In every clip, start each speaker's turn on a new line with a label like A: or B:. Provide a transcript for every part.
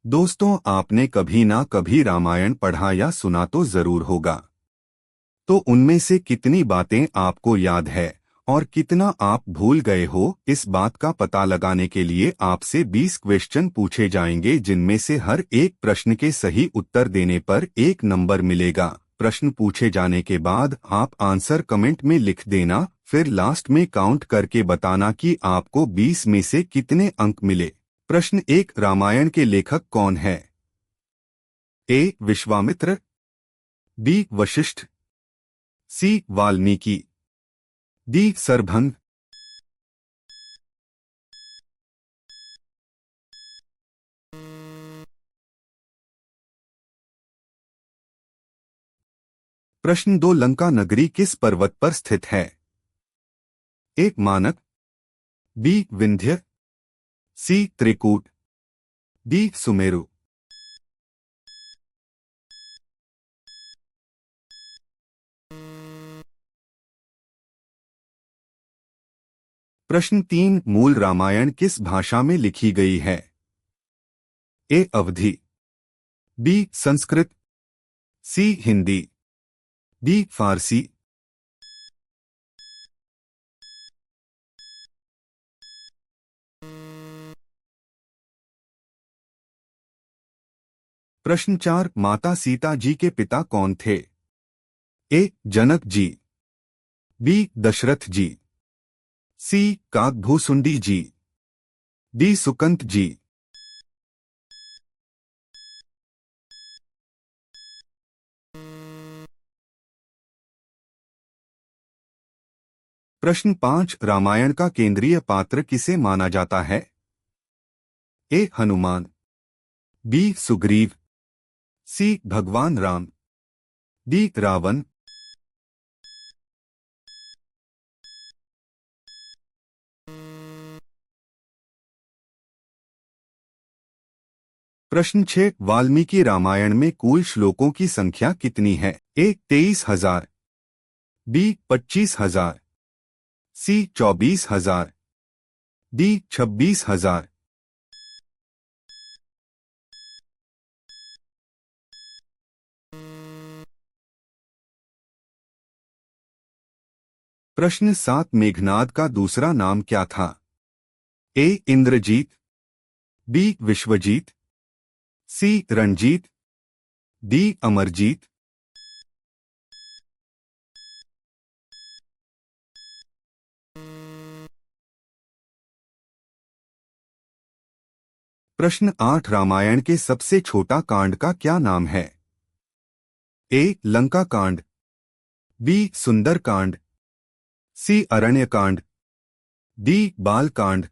A: दोस्तों, आपने कभी ना कभी रामायण पढ़ा या सुना तो जरूर होगा। तो उनमें से कितनी बातें आपको याद है और कितना आप भूल गए हो, इस बात का पता लगाने के लिए आपसे 20 क्वेश्चन पूछे जाएंगे, जिनमें से हर एक प्रश्न के सही उत्तर देने पर 1 नंबर मिलेगा। प्रश्न पूछे जाने के बाद आप आंसर कमेंट में लिख देना, फिर लास्ट में काउंट करके बताना कि आपको 20 में से कितने अंक मिले। प्रश्न 1, रामायण के लेखक कौन है? ए विश्वामित्र, बी वशिष्ठ, सी वाल्मीकि, डी सरभंग। प्रश्न 2, लंका नगरी किस पर्वत पर स्थित है? ए मानक, बी विंध्य, सी त्रिकूट, डी सुमेरु। प्रश्न 3, मूल रामायण किस भाषा में लिखी गई है? ए अवधी, बी संस्कृत, सी हिंदी, डी फारसी। प्रश्न 4, माता सीता जी के पिता कौन थे? ए जनक जी, बी दशरथ जी, सी काकभूसुंडी जी, डी सुकंत जी। प्रश्न 5, रामायण का केंद्रीय पात्र किसे माना जाता है? ए हनुमान, बी सुग्रीव, सी भगवान राम, डी रावण। प्रश्न 6, वाल्मीकि रामायण में कुल श्लोकों की संख्या कितनी है? ए 23,000, बी 25,000, सी 24,000, डी 26,000। प्रश्न 7, मेघनाद का दूसरा नाम क्या था? ए इंद्रजीत, बी विश्वजीत, सी रणजीत, डी अमरजीत। प्रश्न 8, रामायण के सबसे छोटा कांड का क्या नाम है? ए लंका कांड, बी सुंदर कांड, सी अरण्य कांड, डी बाल कांड।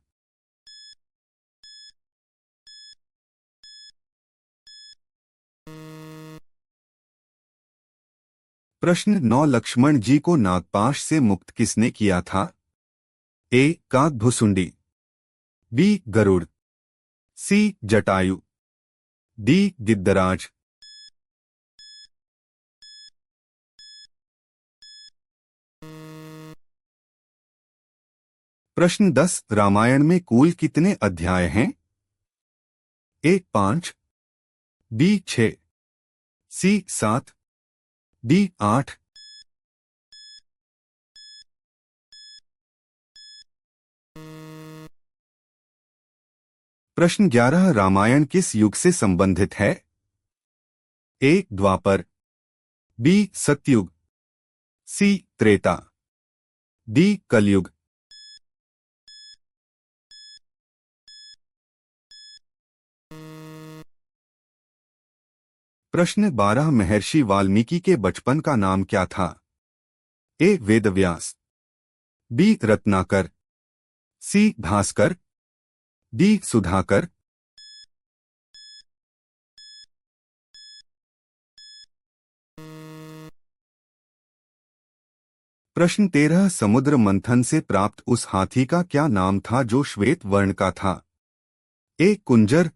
A: प्रश्न 9, लक्ष्मण जी को नागपाश से मुक्त किसने किया था? ए काकभुसुंडी, बी गरुड़, सी जटायु, डी गिद्धराज। प्रश्न 10, रामायण में कुल कितने अध्याय हैं? ए 5, बी 6, सी 7, डी 8। प्रश्न 11, रामायण किस युग से संबंधित है? ए द्वापर, बी सतयुग, सी त्रेता, डी कलयुग। प्रश्न 12, महर्षि वाल्मीकि के बचपन का नाम क्या था? ए वेदव्यास, बी रत्नाकर, सी भास्कर, डी सुधाकर। प्रश्न 13, समुद्र मंथन से प्राप्त उस हाथी का क्या नाम था जो श्वेत वर्ण का था? ए कुंजर,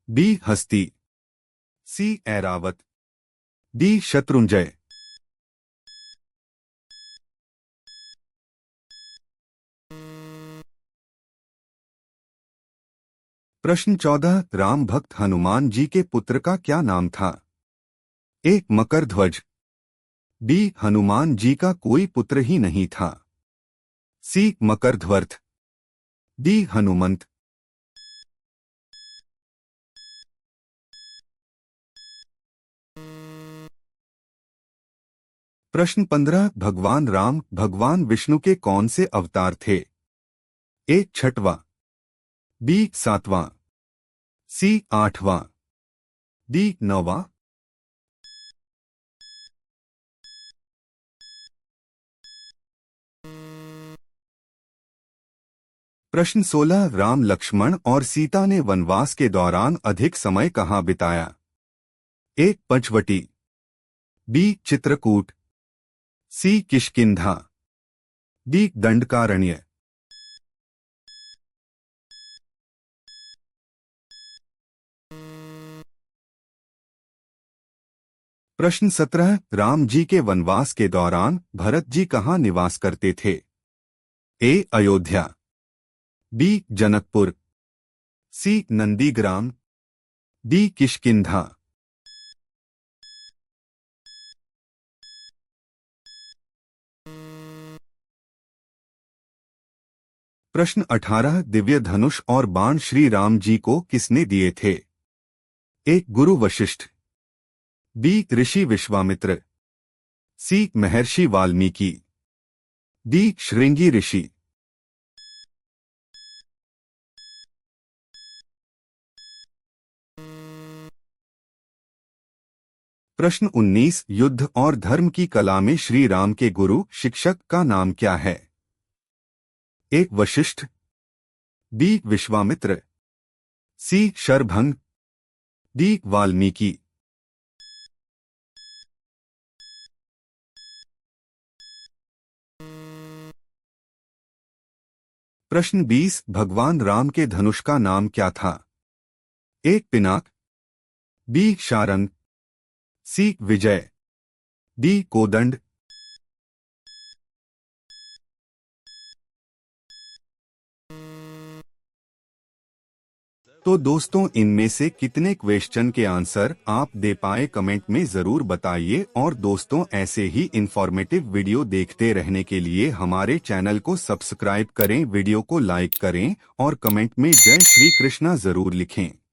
A: बी हस्ती, सी ऐरावत, डी शत्रुंजय। प्रश्न 14 राम भक्त हनुमान जी के पुत्र का क्या नाम था? ए. मकरध्वज। बी. हनुमान जी का कोई पुत्र ही नहीं था। सी. मकरध्वर्थ। डी. हनुमंत। प्रश्न 15 भगवान राम भगवान विष्णु के कौन से अवतार थे? ए. छठवां। बी. सातवां। सी. आठवां। डी. नौवां। प्रश्न 16 राम लक्ष्मण और सीता ने वनवास के दौरान अधिक समय कहाँ बिताया? ए. पंचवटी। बी. चित्रकूट। सी. किष्किंधा। डी. दंडकारण्य। प्रश्न 17 राम जी के वनवास के दौरान भरत जी कहाँ निवास करते थे? ए. अयोध्या। बी. जनकपुर। सी. नंदीग्राम। डी. किष्किंधा। प्रश्न 18 दिव्य धनुष और बाण श्री राम जी को किसने दिए थे? ए. गुरु वशिष्ठ। बी. ऋषि विश्वामित्र। सी. महर्षि वाल्मीकि। डी. श्रृंगी ऋषि। प्रश्न 19 युद्ध और धर्म की कला में श्री राम के गुरु शिक्षक का नाम क्या है? ए. वशिष्ठ। बी. विश्वामित्र। सी. शरभंग। डी. वाल्मीकि। प्रश्न 20 भगवान राम के धनुष का नाम क्या था? ए. पिनाक। बी. शारंग। सी. विजय। डी. कोदंड। तो दोस्तों इनमें से कितने क्वेश्चन के आंसर आप दे पाए कमेंट में जरूर बताइए और दोस्तों ऐसे ही इंफॉर्मेटिव वीडियो देखते रहने के लिए हमारे चैनल को सब्सक्राइब करें, वीडियो को लाइक करें और कमेंट में जय श्री कृष्णा जरूर लिखें।